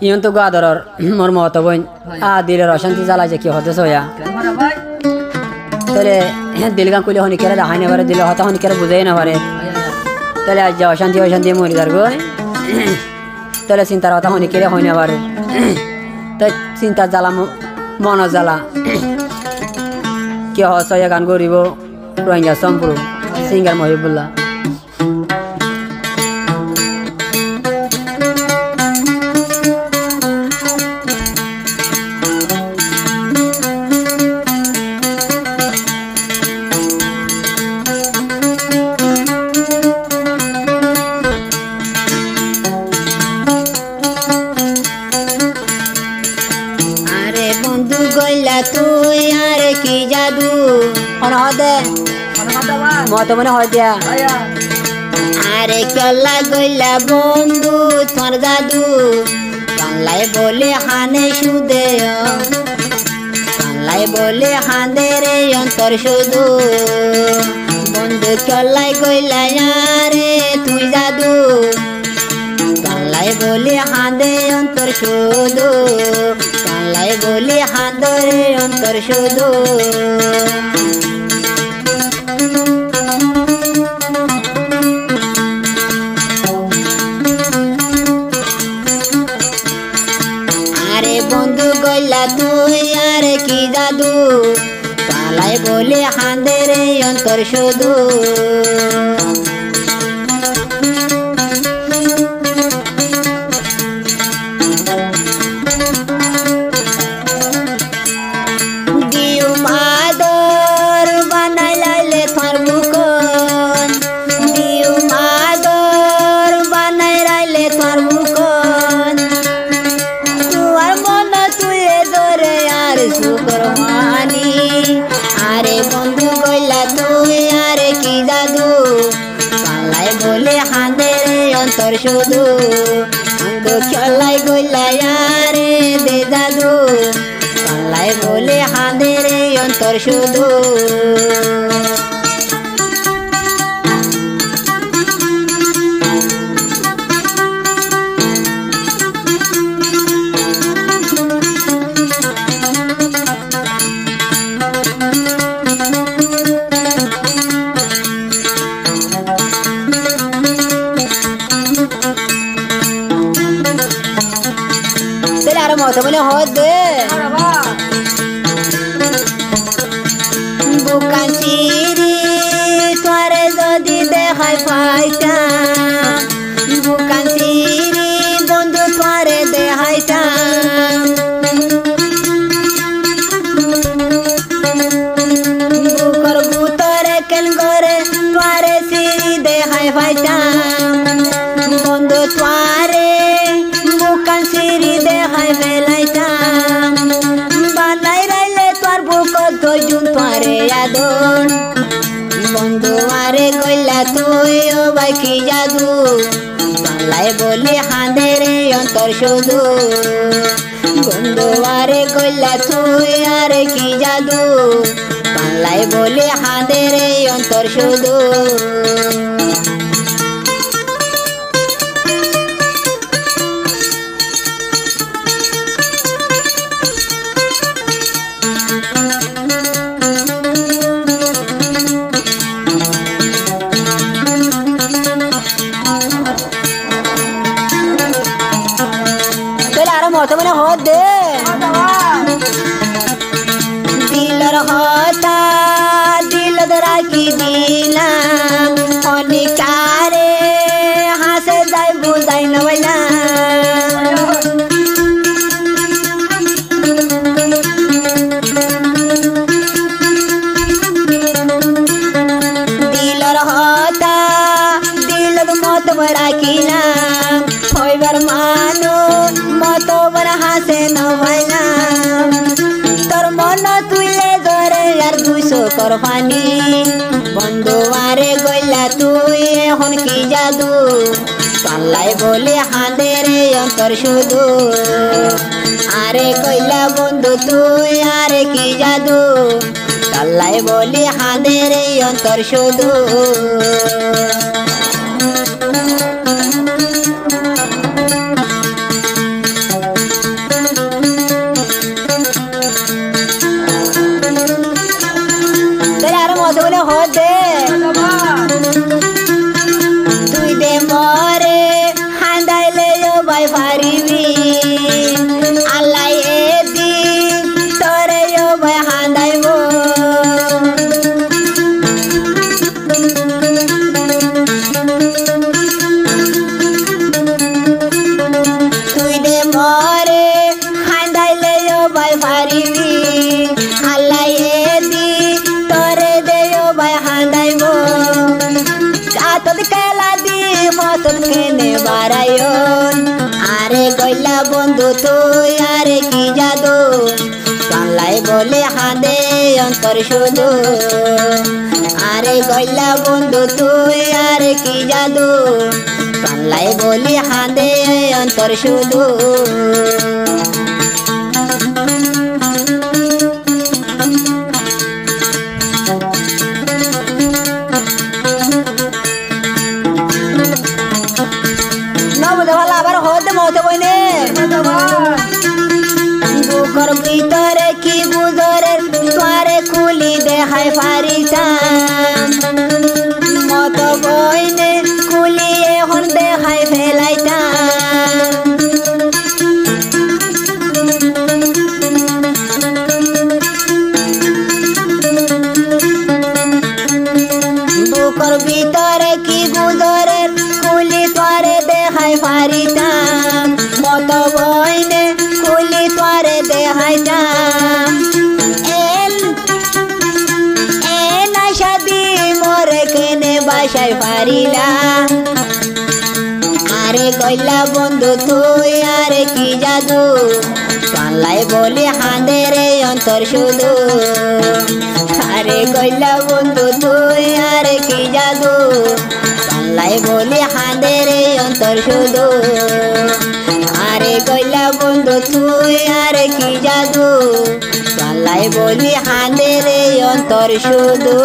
ইয়ন তো গাদরর মোর মত বইন দিলের অশান্তি জ্বালা যে কি হতে সয়া তাহলে দিলগান কইলে হনি কেরে দেখাই না পারে দিলে হতা হনি কেরে বুঝাই না পারে তাহলে আজ অশান্তি অশান্তি মরি যার গো তাহলে চিন্তার হতা হনি কেরে হয় না পারে তাই চিন্তার জ্বালা মন জ্বালা কি হসয়া গান করিব রোহিঙ্গা সম্প্রু সিঙ্গার মহিবুল্লাহ তুই আর কি জাদু মত মনে হয় দিয়া আরে কল্লা গইলা বন্ধু তোর জাদু কানলাই বলে হানে সুদে কানলাই বলে হাঁদে রে অন্তর শুধু বন্ধু কল্লাই গইলা রে তুই জাদু কানলাই বলে হাঁদে অন্তর শুধু কানলাই বলে হাঁদরে অন্তর শুধু আরে বন্ধু গইলা তুই আর কি জাদু কালাই বলে হাঁদে রে অন্তর শুধু আরে বন্ধু গইলা তুই আর কি জাদু কালাই বলে হাঁদে রে অন্তর শুধু বন্ধু চলাই গইলা রে দে জাদু কালাই বলে হাঁদে রে অন্তর শুধু মত মনে হয় দে বুকান চিরি তোরে যদি দেখাই পাইতাম বুকান চিরি বন্ধু তোরে দেখাইতাম বুকর ভিতরে কেন করে তোরে চিরি দেখাই পাইতাম বন্ধু তোরে বুকান চিরি দেখাই বেলাইতাম বানাই রাইলে তোর বুকত ধৈর্য তোরে আদর বন্ধু আরে কইলা তুই ও ভাই কি জাদু বাংলায় বলে হাঁদে রে অন্তর শুধু বন্ধু আরে কইলা তুই আরে কি জাদু বাংলায় বলে হাঁদে রে অন্তর শুধু মত মনে হয় দে দিলর হতা দিল রাখি দিলাম অনিকারে হাসে যাই বুঝাই নইলা দিলর হতা দিল মত রাখিলাম হইবার মানো মত বড় হাসে নইলাম তোর মন তুইলে ধরে আর 200 কর পানি বন্ধু আরে গইলা তুই এখন কি জাদু পাল্লাই বলে হাঁদে রে অন্তর শুধু আরে কইলা বন্ধু তুই আরে কি জাদু পাল্লাই বলে হাঁদে রে অন্তর শুধু বারায়ন আরে গইলা বন্ধু তুই আরে কি জাদু কানলাই বলে হাঁদে অন্তর শুধু আরে গইলা বন্ধু তুই আরে কি জাদু কানলাই বলে হাঁদে অন্তর শুধু আবার হতে মতে বইনে বুকর ভিতরে কি গুজরের তোরে খুলি দেখাই পারিতাম মত বইনে খুলি এখন দেখাই ফেলাইতাম বুকর ভিতরে কি গুজরের খুলি তোরে দেখাই পারিতাম মত বইনে খুলি তোরে দেখাইতাম এন আশাদি মোরে কেনে বাসাই পারিলা আরে কইলা বন্ধু তুই আরে কি জাদু কানলাই বলি হাঁদে রে অন্তর শুধু আরে কইলা বন্ধু তুই আরে কি জাদু কানলাই বলি হাঁদে রে অন্তর শুধু আরে কইলা বন্ধু তুই আরে কি জাদু কানলাই বলি হাঁদে রে অন্তর শুধু